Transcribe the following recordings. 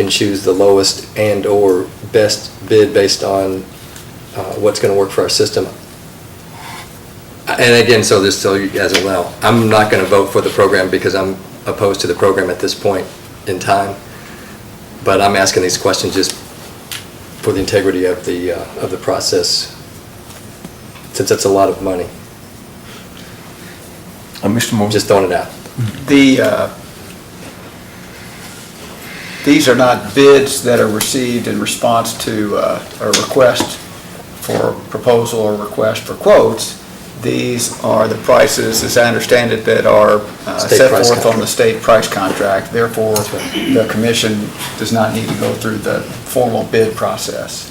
can choose the lowest and or best bid based on what's going to work for our system. And again, so you guys will know, I'm not going to vote for the program because I'm opposed to the program at this point in time. But I'm asking these questions just for the integrity of the process, since that's a lot of money. Mr. Moore? Just throwing it out. These are not bids that are received in response to a request for proposal or request for quotes. These are the prices, as I understand it, that are set forth on the state price contract. Therefore, the commission does not need to go through the formal bid process.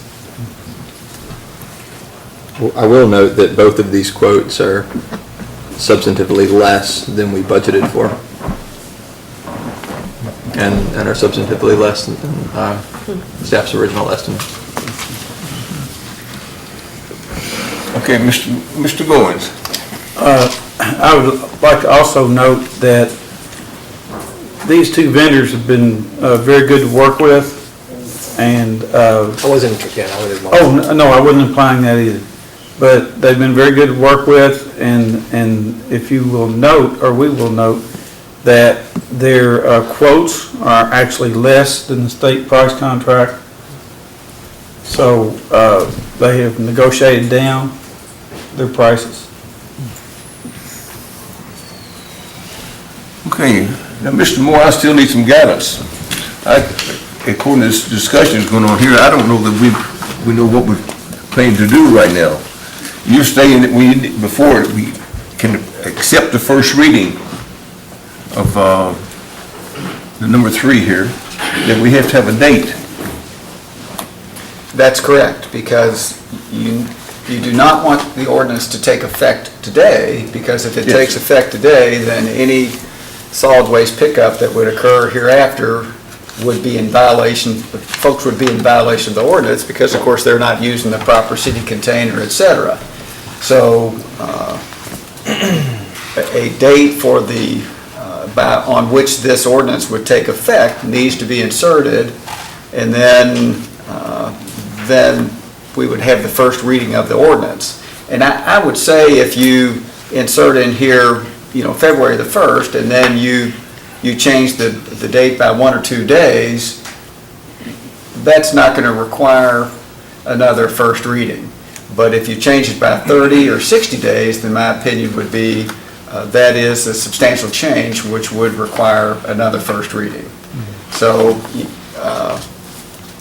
I will note that both of these quotes are substantively less than we budgeted for, and are substantively less than staff's original estimate. Okay, Mr. Goins. I would like to also note that these two vendors have been very good to work with, and I wasn't, again, I wasn't. oh, no, I wasn't implying that either. But they've been very good to work with, and if you will note, or we will note, that their quotes are actually less than the state price contract. So they have negotiated down their prices. Okay, now, Mr. Moore, I still need some guidance. According to this discussion that's going on here, I don't know that we know what we're planning to do right now. You're saying that before we can accept the first reading of the number 3 here, that we have to have a date. That's correct, because you do not want the ordinance to take effect today, because if it takes effect today, then any solid waste pickup that would occur hereafter would be in violation, folks would be in violation of the ordinance, because of course they're not using the proper city container, et cetera. So a date for the, on which this ordinance would take effect needs to be inserted, and then we would have the first reading of the ordinance. And I would say if you insert in here, February the 1st, and then you change the date by 1 or 2 days, that's not going to require another first reading. But if you change it by 30 or 60 days, then my opinion would be that is a substantial change which would require another first reading. So,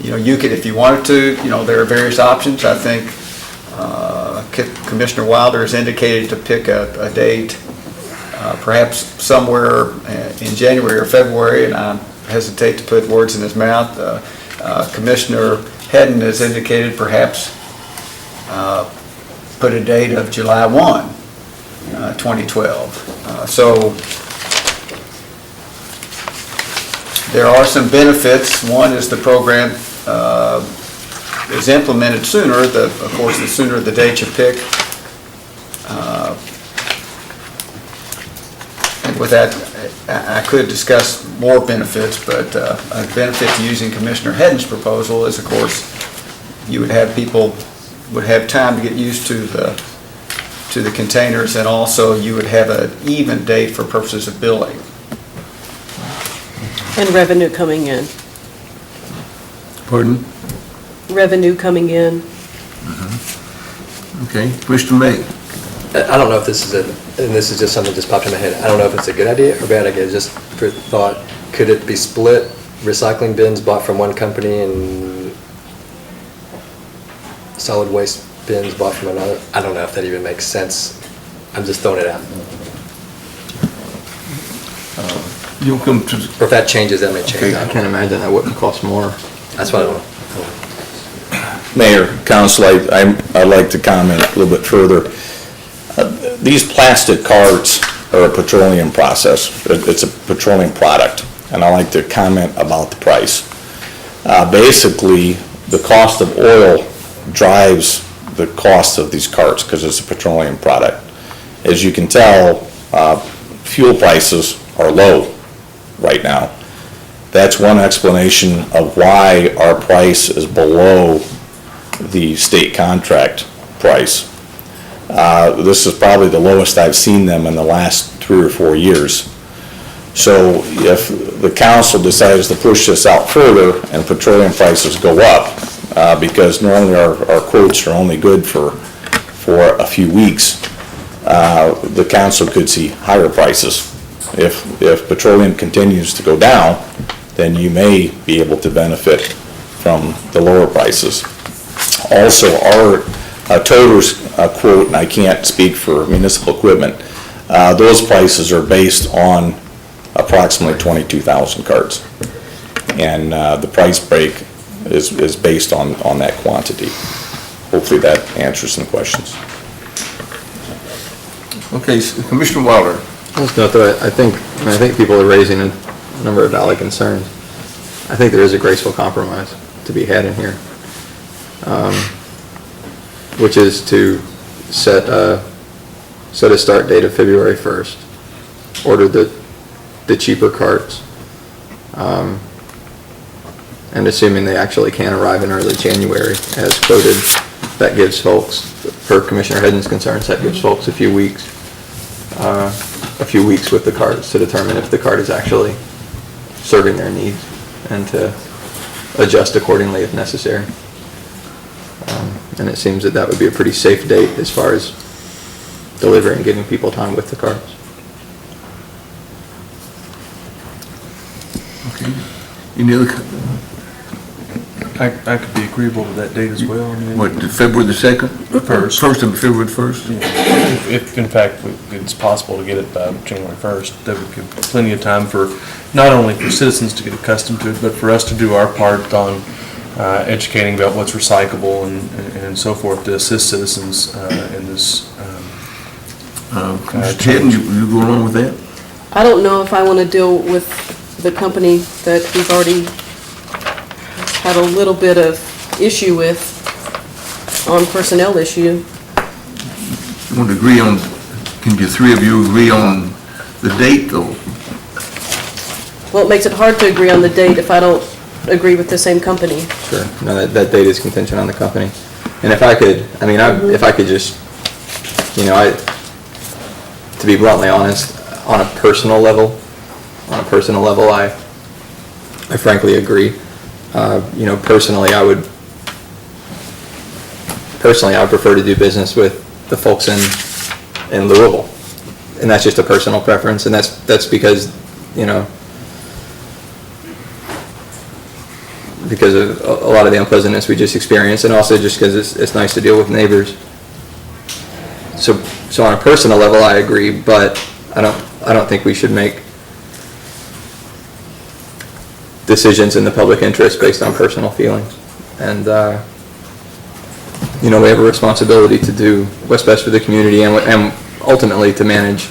you could, if you wanted to, there are various options. I think Commissioner Wilder has indicated to pick a date, perhaps somewhere in January or February, and I hesitate to put words in his mouth. Commissioner Hedden has indicated perhaps put a date of July 1, 2012. So there are some benefits. One is the program is implemented sooner. Of course, the sooner the date you pick. And with that, I could discuss more benefits, but a benefit to using Commissioner Hedden's proposal is, of course, you would have people would have time to get used to the containers, and also you would have an even date for purposes of billing. And revenue coming in. Pardon? Revenue coming in. Okay, Mr. May. I don't know if this is and this is just something that just popped in my head. I don't know if it's a good idea or bad idea, just for thought. Could it be split, recycling bins bought from one company and solid waste bins bought from another? I don't know if that even makes sense. I'm just throwing it out. You'll come to... Or if that changes, that may change. Okay. I can't imagine that wouldn't cost more. That's what I don't know. Mayor, Council, I'd like to comment a little bit further. These plastic carts are a petroleum process. It's a petroleum product, and I like to comment about the price. Basically, the cost of oil drives the cost of these carts because it's a petroleum product. As you can tell, fuel prices are low right now, That's one explanation of why our price is below the state contract price. This is probably the lowest I've seen them in the last 3 or 4 years. So if the council decides to push this out further and petroleum prices go up, because normally our quotes are only good for a few weeks, the council could see higher prices. If petroleum continues to go down, then you may be able to benefit from the lower prices. Also, our toter's quote, and I can't speak for municipal equipment, those prices are based on approximately 22,000 carts. And the price break is based on that quantity. Hopefully that answers some questions. Okay, Commissioner Wilder. Let's note that I think people are raising a number of valid concerns. I think there is a graceful compromise to be had in here, which is to set a start date of February 1st, order the cheaper carts, and assuming they actually can arrive in early January as quoted, that gives folks, per Commissioner Hedden's concerns, that gives folks a few weeks with the carts to determine if the cart is actually serving their needs and to adjust accordingly if necessary. And it seems that would be a pretty safe date as far as delivering and giving people time with the carts. Okay. Any other, I could be agreeable to that date as well. I mean, what, February the 2nd? First. First of February 1st? If in fact it's possible to get it by January 1st, that would give plenty of time for, not only for citizens to get accustomed to it, but for us to do our part on educating about what's recyclable and so forth to assist citizens in this. Mr. Hedden, you go along with that? I don't know if I want to deal with the company that we've already had a little bit of issue with on personnel issue. You want to agree on, can the three of you agree on the date though? Well, it makes it hard to agree on the date if I don't agree with the same company. Sure. No, that date is contingent on the company. And if I could, if I could just, to be bluntly honest, on a personal level, I frankly agree. Personally, I would prefer to do business with the folks in Louisville. And that's just a personal preference, and that's because, because of a lot of the unpleasantness we just experienced, and also just because it's nice to deal with neighbors. So on a personal level, I agree, but I don't think we should make decisions in the public interest based on personal feelings. And we have a responsibility to do what's best for the community and ultimately to manage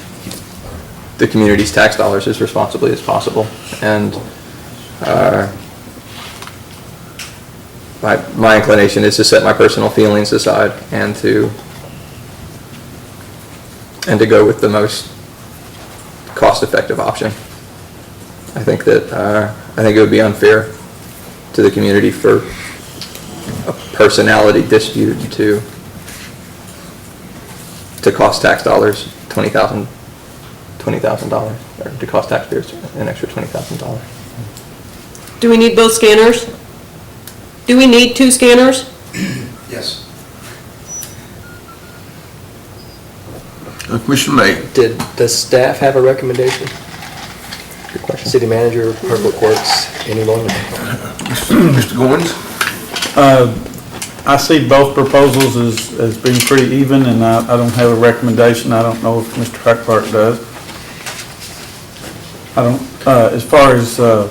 the community's tax dollars as responsibly as possible. And my inclination is to set my personal feelings aside and to go with the most cost-effective option. I think it would be unfair to the community for a personality dispute to cost tax dollars $20,000, or to cost taxpayers an extra $20,000. Do we need both scanners? Do we need 2 scanners? Yes. Commissioner May. Does staff have a recommendation? Good question. City manager, public works, anyone? Mr. Goins? I see both proposals as being pretty even, and I don't have a recommendation. I don't know if Mr. Frankfort does. As far as the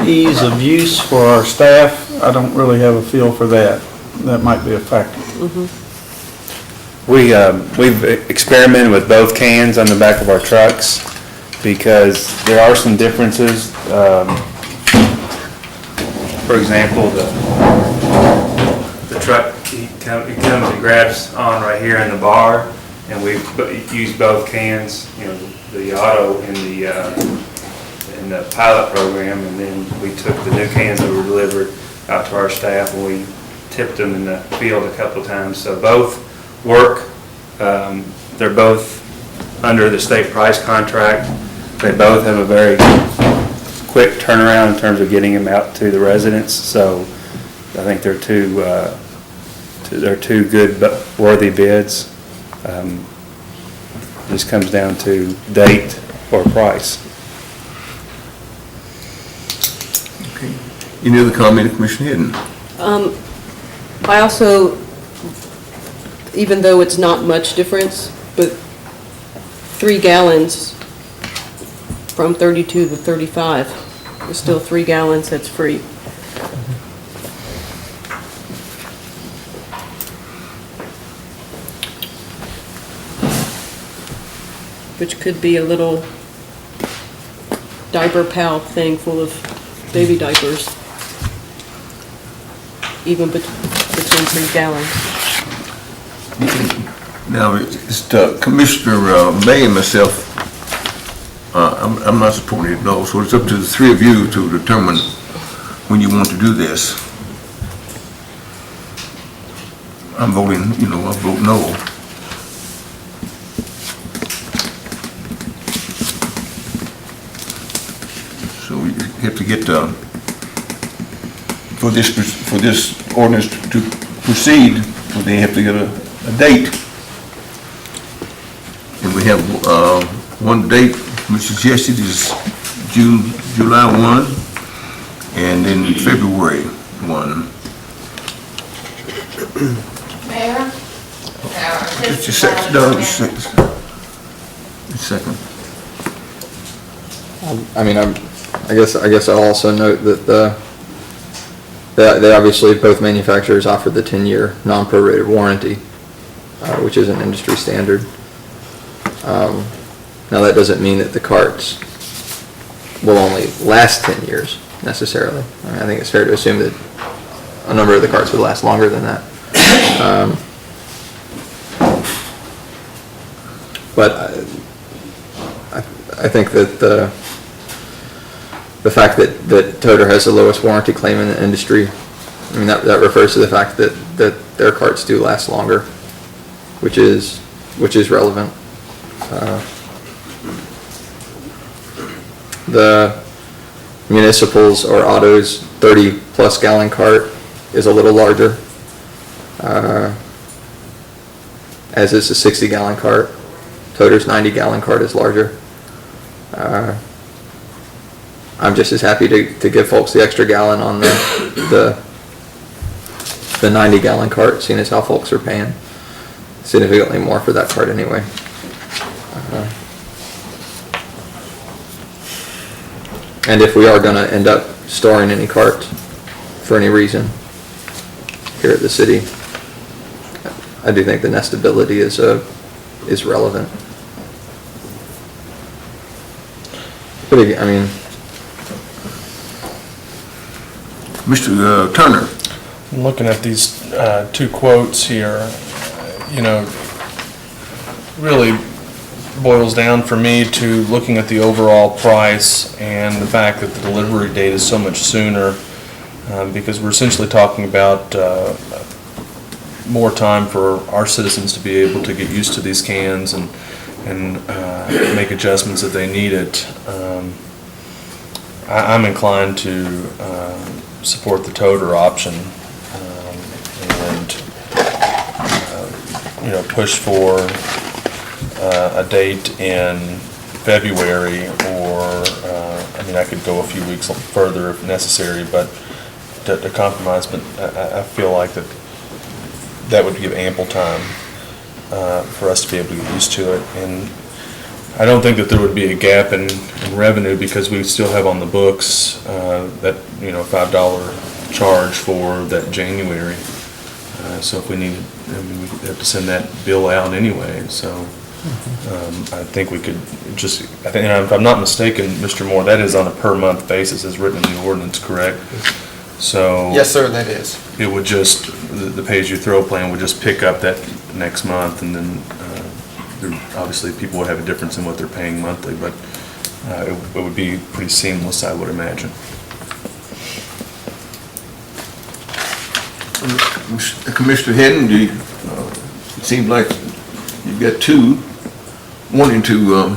ease of use for our staff, I don't really have a feel for that. That might be a factor. We've experimented with both cans on the back of our trucks because there are some differences. For example, the truck, it comes and grabs on right here in the bar, and we've used both cans, the auto and in the pilot program, and then we took the new cans that were delivered out to our staff, and we tipped them in the field a couple of times. So both work. They're both under the state price contract. They both have a very quick turnaround in terms of getting them out to the residents. So I think they're two good but worthy bids. This comes down to date or price. Okay. Any other comment, Commissioner Hidden? I also, even though it's not much difference, but 3 gallons from 32 to 35 is still 3 gallons that's free. Which could be a little diaper pal thing full of baby diapers, even between 3 gallons. Now, it's Commissioner May and myself, I'm not supporting it, no, so it's up to the three of you to determine when you want to do this. I'm voting, I vote no. So we have to get, for this ordinance to proceed, they have to get a date. And we have one date which suggested is July 1, and then February 1. Mayor? Just a second, no, just a second. I mean, I guess I'll also note that they obviously, both manufacturers offer the 10-year non-prorated warranty, which is an industry standard. Now, that doesn't mean that the carts will only last 10 years necessarily. I mean, I think it's fair to assume that a number of the carts would last longer than that. But I think that the fact that Toter has the lowest warranty claim in the industry, I mean, that refers to the fact that their carts do last longer, which is relevant. The municipals or autos 30+ gallon cart is a little larger, as is the 60 gallon cart. Toter's 90 gallon cart is larger. I'm just as happy to give folks the extra gallon on the 90 gallon cart, seeing as how folks are paying significantly more for that cart anyway. And if we are going to end up storing any carts for any reason here at the city, I do think the nestability is relevant. But again, I mean, Mr. Turner. Looking at these two quotes here, really boils down for me to looking at the overall price and the fact that the delivery date is so much sooner, because we're essentially talking about more time for our citizens to be able to get used to these cans and make adjustments if they need it. I'm inclined to support the toter option and push for a date in February, or I could go a few weeks further if necessary, but to compromise. But I feel like that would give ample time for us to be able to get used to it. And I don't think that there would be a gap in revenue, because we still have on the books that $5 charge for that January. So if we need, we have to send that bill out anyway. So I think we could if I'm not mistaken, Mr. Moore, that is on a per month basis as written in the ordinance, correct? So Yes, sir, that is. it would just, the pay-as-you-throw plan would just pick up that next month, and then obviously people would have a difference in what they're paying monthly, but it would be pretty seamless, I would imagine. Commissioner Hedden, it seems like you've got two wanting to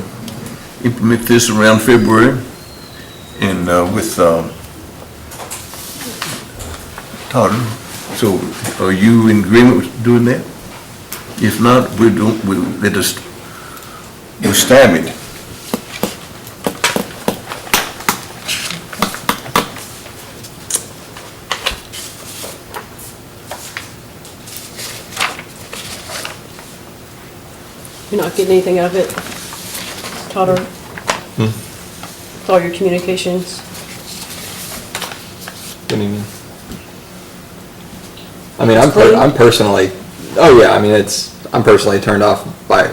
implement this around February, and with Todd. So are you in agreement with doing that? If not, we're stymied. You're not getting anything out of it, Todd? All your communications? What do you mean? I mean, I'm personally, oh yeah, I mean, I'm personally turned off by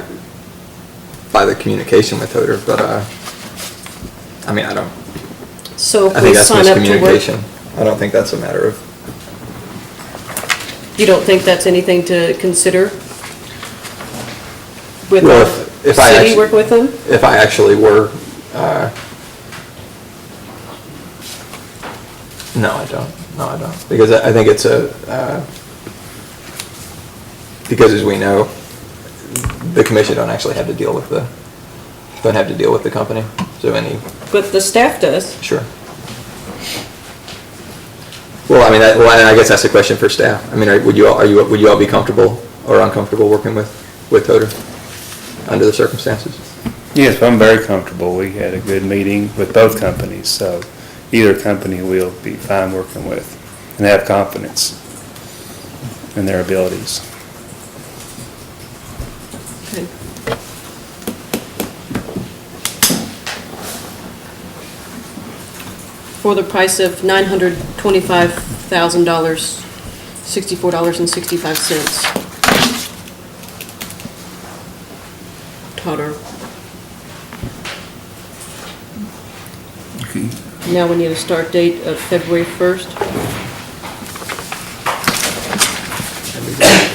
the communication with Toter, but, I mean, I So if think we that's sign up to work, miscommunication. I don't think that's a matter of, you don't think that's anything to consider? With Well, the if I city actually- working with them? if I actually were, no, I don't. Because I think it's because as we know, the commission don't actually have to deal with the company, so But the staff does. sure. Well, I mean, I guess that's a question for staff. I mean, would you all be comfortable or uncomfortable working with Toter under the circumstances? Yes, I'm very comfortable. We had a good meeting with both companies, so either company we'll be fine working with and have confidence in their abilities. Okay. For the price of $925,000, $64.65. Totter. Okay. Now we need a start date of February 1st.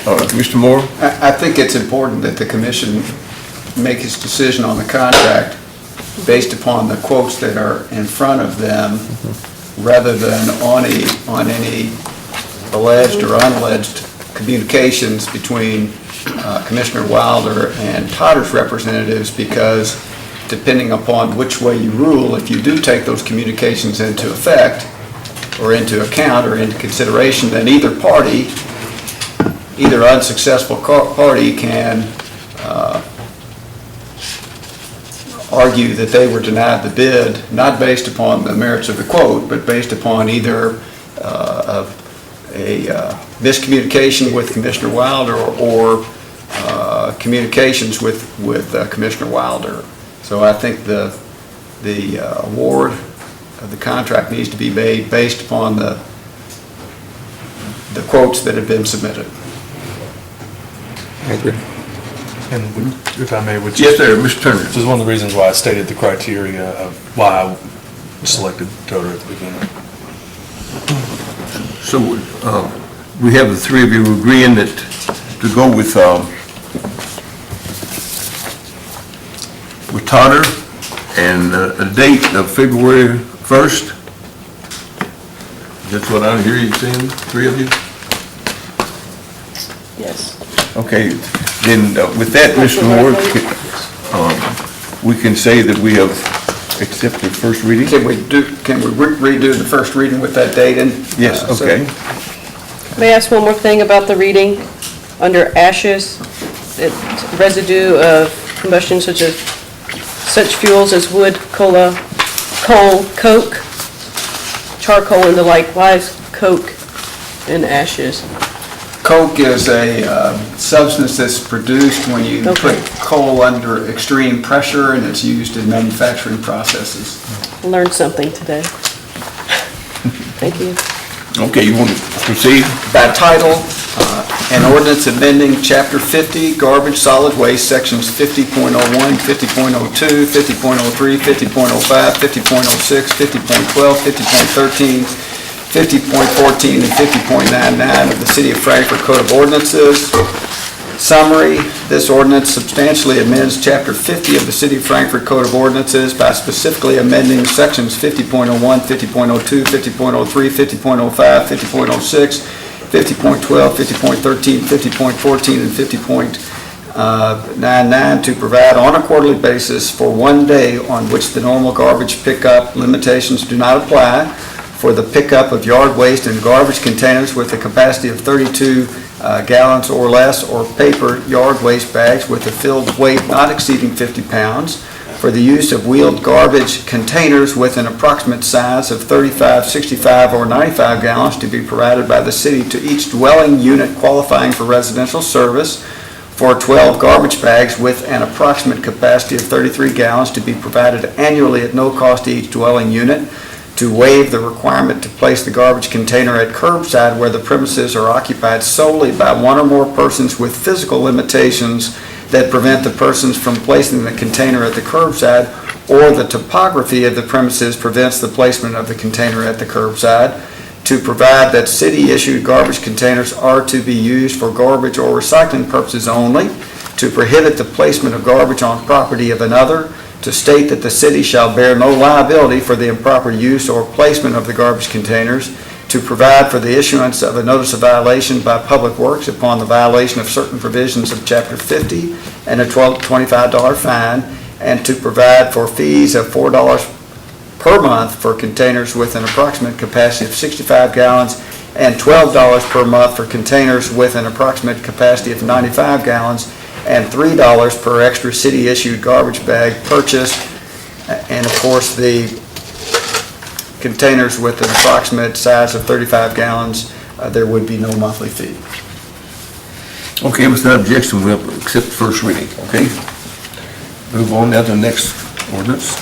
All right, Mr. Moore? I think it's important that the commission make its decision on the contract based upon the quotes that are in front of them, rather than on any alleged or unalleged communications between Commissioner Wilder and Totter's representatives, because depending upon which way you rule, if you do take those communications into effect, or into account, or into consideration, then either unsuccessful party can argue that they were denied the bid, not based upon the merits of the quote, but based upon either a miscommunication with Commissioner Wilder or communications with Commissioner Wilder. So I think the award of the contract needs to be made based upon the quotes that have been submitted. I agree. And if I may, which Yes, sir, Mr. Turner. This is one of the reasons why I stated the criteria of why I selected Toter at the beginning. So, we have the three of you agreeing that to go with Totter and a date of February 1st. That's what I hear you saying, three of you? Yes. Okay, then with that, Mr. Moore, we can say that we have accepted first reading? Can we redo the first reading with that date in? Yes, okay. May I ask one more thing about the reading? Under ashes, residue of combustion such fuels as wood, coal, coke, charcoal, and the like. Why is coke in ashes? Coke is a substance that's produced when you put coal under extreme pressure, and it's used in manufacturing processes. Learned something today. Thank you. Okay, you want to proceed? By title, an ordinance amending Chapter 50, Garbage, Solid Waste, Sections 50.01, 50.02, 50.03, 50.05, 50.06, 50.12, 50.13, 50.14, and 50.99 of the City of Frankfort Code of Ordinances. Summary, this ordinance substantially amends Chapter 50 of the City of Frankfort Code of Ordinances by specifically amending Sections 50.01, 50.02, 50.03, 50.05, 50.06, 50.12, 50.13, 50.14, and 50.99 to provide on a quarterly basis for one day on which the normal garbage pickup limitations do not apply for the pickup of yard waste in garbage containers with a capacity of 32 gallons or less, or paper yard waste bags with a filled weight not exceeding 50 pounds, for the use of wheeled garbage containers with an approximate size of 35, 65, or 95 gallons to be provided by the city to each dwelling unit qualifying for residential service, for 12 garbage bags with an approximate capacity of 33 gallons to be provided annually at no cost to each dwelling unit, to waive the requirement to place the garbage container at curbside where the premises are occupied solely by one or more persons with physical limitations that prevent the persons from placing the container at the curbside, or the topography of the premises prevents the placement of the container at the curbside, to provide that city-issued garbage containers are to be used for garbage or recycling purposes only, to prohibit the placement of garbage on property of another, to state that the city shall bear no liability for the improper use or placement of the garbage containers, to provide for the issuance of a notice of violation by Public Works upon the violation of certain provisions of Chapter 50 and a $25 fine, and to provide for fees of $4 per month for containers with an approximate capacity of 65 gallons and $12 per month for containers with an approximate capacity of 95 gallons, and $3 per extra city-issued garbage bag purchased, and of course, the containers with an approximate size of 35 gallons, there would be no monthly fee. Okay, without objection, we'll accept the first reading, okay? Move on now to the next ordinance.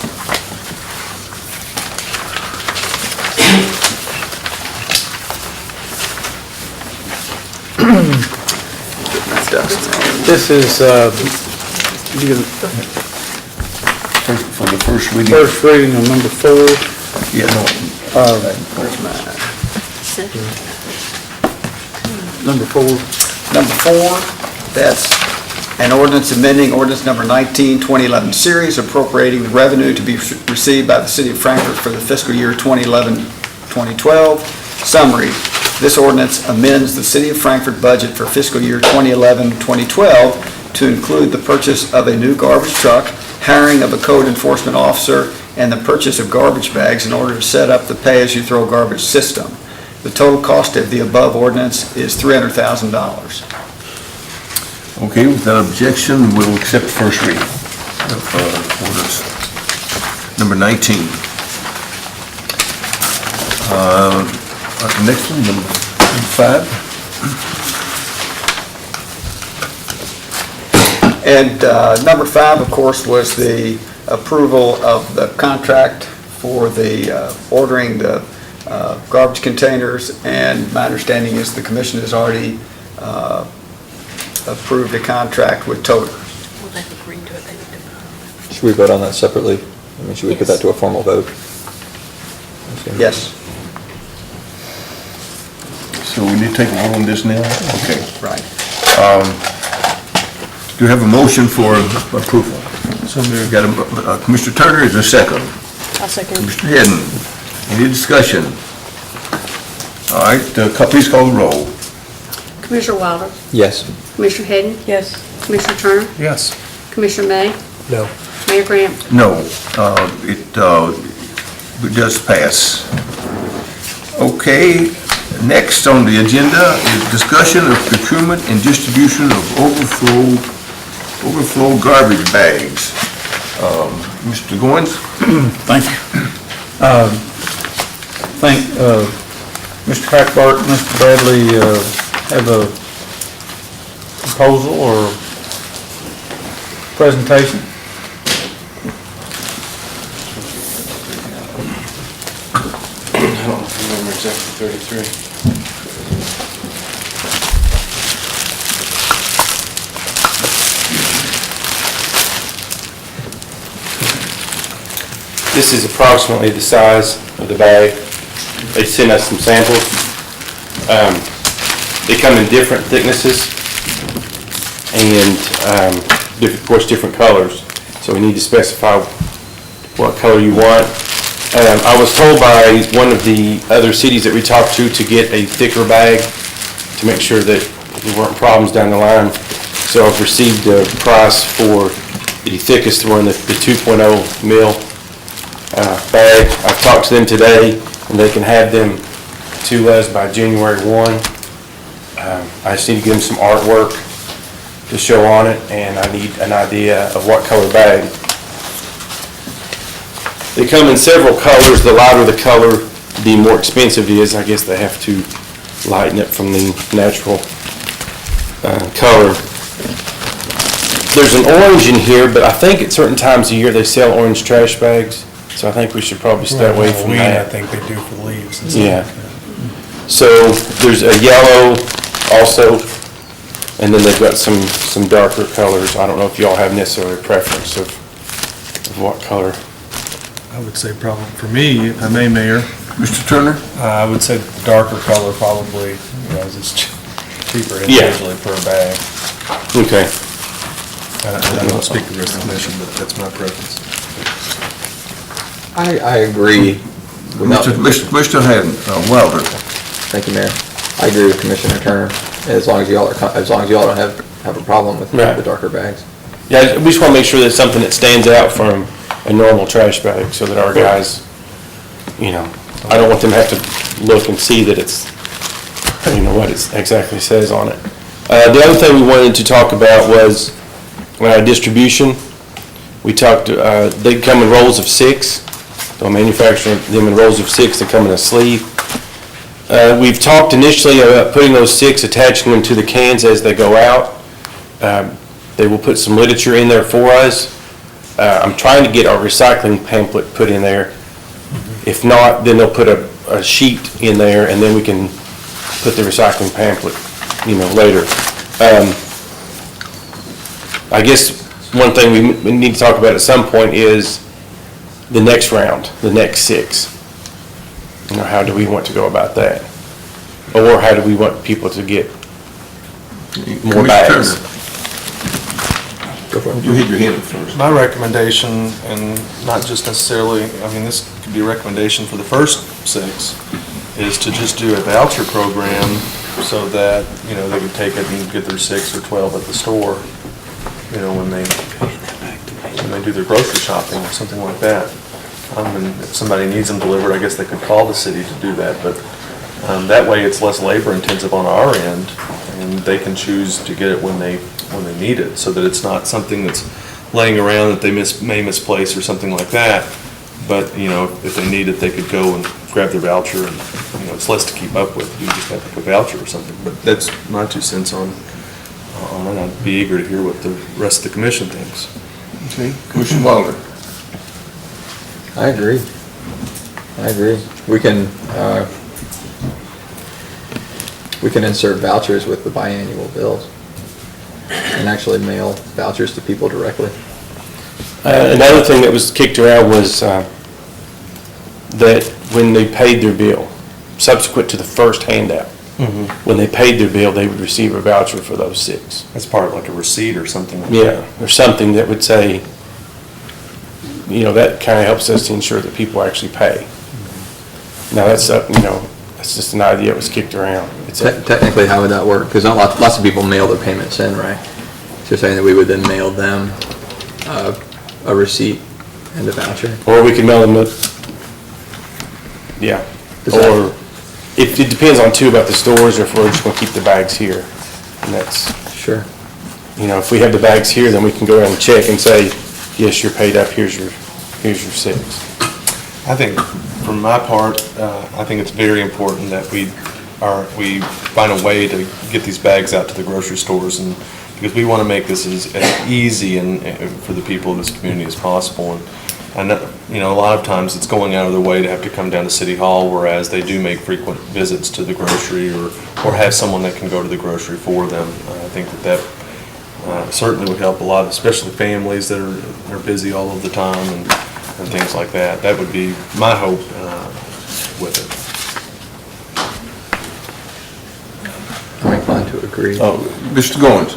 This is, For the first reading. first reading of number 4. Yeah, no. Where's mine? Number 4. Number 4, that's an ordinance amending ordinance number 19, 2011 series, appropriating the revenue to be received by the City of Frankfort for the fiscal year 2011-2012. Summary, this ordinance amends the City of Frankfort budget for fiscal year 2011-2012 to include the purchase of a new garbage truck, hiring of a code enforcement officer, and the purchase of garbage bags in order to set up the pay-as-you-throw garbage system. The total cost of the above ordinance is $300,000. Okay, without objection, we'll accept the first reading of ordinance number 19. The next one, number 5. And number 5, of course, was the approval of the contract for the ordering the garbage containers, and my understanding is the commission has already approved a contract with Toter. Well, they've agreed to it, they need to vote. Should we vote on that separately? I mean, should we put that to a formal vote? Yes, So we need to take a vote on this now? Okay. right. Do you have a motion for approval? So moved. Got a, Commissioner Turner is a second. I'll second. Commissioner Hedden, any discussion? All right, please call the roll. Commissioner Wilder, Yes. Commissioner Hadden, Yes. Commissioner Turner, Yes. Commissioner May, No. Mayor Graham. No, it does pass. Okay, next on the agenda is discussion of procurement and distribution of overflow garbage bags. Mr. Goins? Thank you. Thank, Mr. Hackbart and Mr. Bradley have a proposal or presentation. I don't remember exactly 33. This is approximately the size of the bag. They sent us some samples. They come in different thicknesses, and, of course, different colors. So we need to specify what color you want. I was told by one of the other cities that we talked to get a thicker bag to make sure that there weren't problems down the line. So I've received a price for the thickest one, the 2.0 mil bag. I've talked to them today, and they can have them to us by January 1. I just need to give them some artwork to show on it, and I need an idea of what color bag. They come in several colors. The lighter the color, the more expensive it is. I guess they have to lighten it from the natural color. There's an orange in here, but I think at certain times of year they sell orange trash bags, so I think we should probably stay away from Halloween, I that. think they do for leaves and stuff. Yeah. So there's a yellow also, and then they've got some darker colors. I don't know if y'all have necessarily a preference of what color. I would say probably, for me, if I may, Mayor, Mr. Turner? I would say the darker color probably, as it's cheaper Yeah. individually per bag. Okay. I don't speak for the rest of the commission, but that's my preference. I agree. without- Mr. Wilder? Thank you, Mayor. I agree with Commissioner Turner, as long as y'all don't have a problem with Right. the darker bags. Yeah, we just want to make sure that it's something that stands out from a normal trash bag, so that our guys, I don't want them to have to look and see that it's, what it exactly says on it. The other thing we wanted to talk about was distribution. We talked, they come in rolls of 6. They'll manufacture them in rolls of 6. They come in a sleeve. We've talked initially about putting those 6, attaching them to the cans as they go out. They will put some literature in there for us. I'm trying to get our recycling pamphlet put in there. If not, then they'll put a sheet in there, and then we can put the recycling pamphlet, later. I guess one thing we need to talk about at some point is the next round, the next 6. How do we want to go about that? Or how do we want people to get more Commissioner bags? Turner. You hit your hand first. My recommendation, and not just necessarily, this could be a recommendation for the first 6, is to just do a voucher program so that, they can take it and get their 6 or 12 at the store, when they do their grocery shopping or something like that. And if somebody needs them delivered, I guess they could call the city to do that, but that way it's less labor intensive on our end, and they can choose to get it when they need it, so that it's not something that's laying around that they may misplace or something like that. But, if they need it, they could go and grab their voucher, and, it's less to keep up with. You just have to put a voucher or something. But that's my 2 cents on it. I'd be eager to hear what the rest of the commission thinks. Okay, Commissioner Wilder? I agree. We can insert vouchers with the biannual bills and actually mail vouchers to people directly. Another thing that was kicked around was that when they paid their bill, subsequent to the first handout, when they paid their bill, they would receive a voucher for those 6. That's part of like a receipt or something like that. Yeah, or something that would say, that kind of helps us to ensure that people actually pay. Now, that's just an idea that was kicked around. Technically, how would that work? Because lots of people mail their payments in, right? So you're saying that we would then mail them a receipt and a voucher? Or we could mail them yeah. Or it depends on too about the stores, or if we're just gonna keep the bags here. And that's, Sure. if we have the bags here, then we can go around and check and say, yes, you're paid up, here's your 6. I think, for my part, I think it's very important that we find a way to get these bags out to the grocery stores, and because we want to make this as easy and for the people of this community as possible. And I know, a lot of times it's going out of their way to have to come down to City Hall, whereas they do make frequent visits to the grocery, or have someone that can go to the grocery for them. I think that certainly would help a lot, especially families that are busy all of the time and things like that. That would be my hope with it. I'm inclined to agree. Mr. Goins?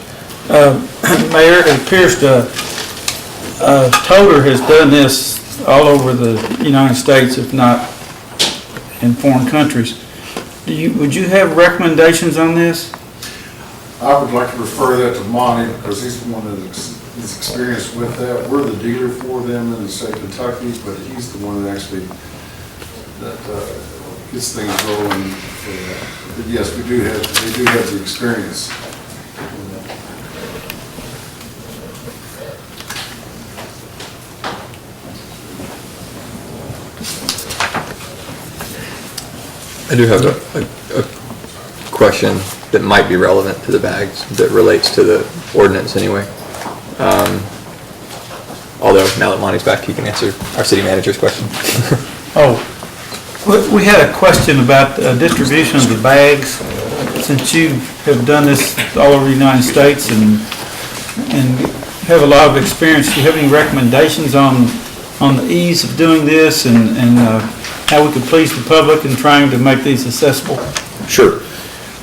Mayor, it appears Toter has done this all over the United States, if not in foreign countries. Would you have recommendations on this? I would like to refer that to Monty, because he's the one that is experienced with that. We're the dealer for them in the state of Kentucky, but he's the one that actually, gets things rolling for that. But yes, they do have the experience. I do have a question that might be relevant to the bags, that relates to the ordinance anyway. Although, now that Monty's back, he can answer our city manager's question. Oh, we had a question about distribution of the bags. Since you have done this all over the United States and have a lot of experience, do you have any recommendations on the ease of doing this and how we could please the public in trying to make these accessible? Sure.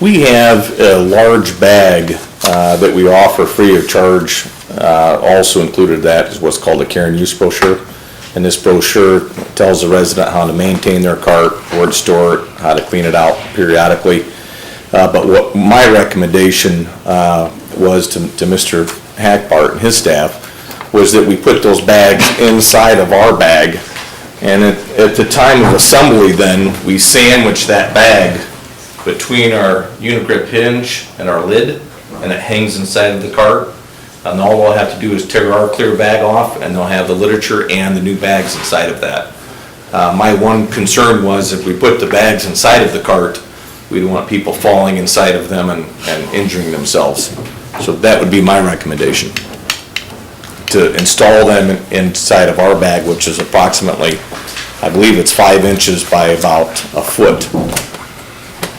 We have a large bag that we offer free of charge. Also included that is what's called a care and use brochure. And this brochure tells the resident how to maintain their cart, where to store it, how to clean it out periodically. But what my recommendation was to Mr. Hackbart and his staff was that we put those bags inside of our bag. And at the time of assembly then, we sandwich that bag between our unigrip hinge and our lid, and it hangs inside of the cart. And all we'll have to do is tear our clear bag off, and they'll have the literature and the new bags inside of that. My one concern was if we put the bags inside of the cart, we don't want people falling inside of them and injuring themselves. So that would be my recommendation, to install them inside of our bag, which is approximately, I believe it's 5 inches by about a foot,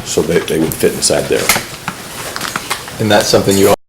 so that they would fit inside there. And that's something you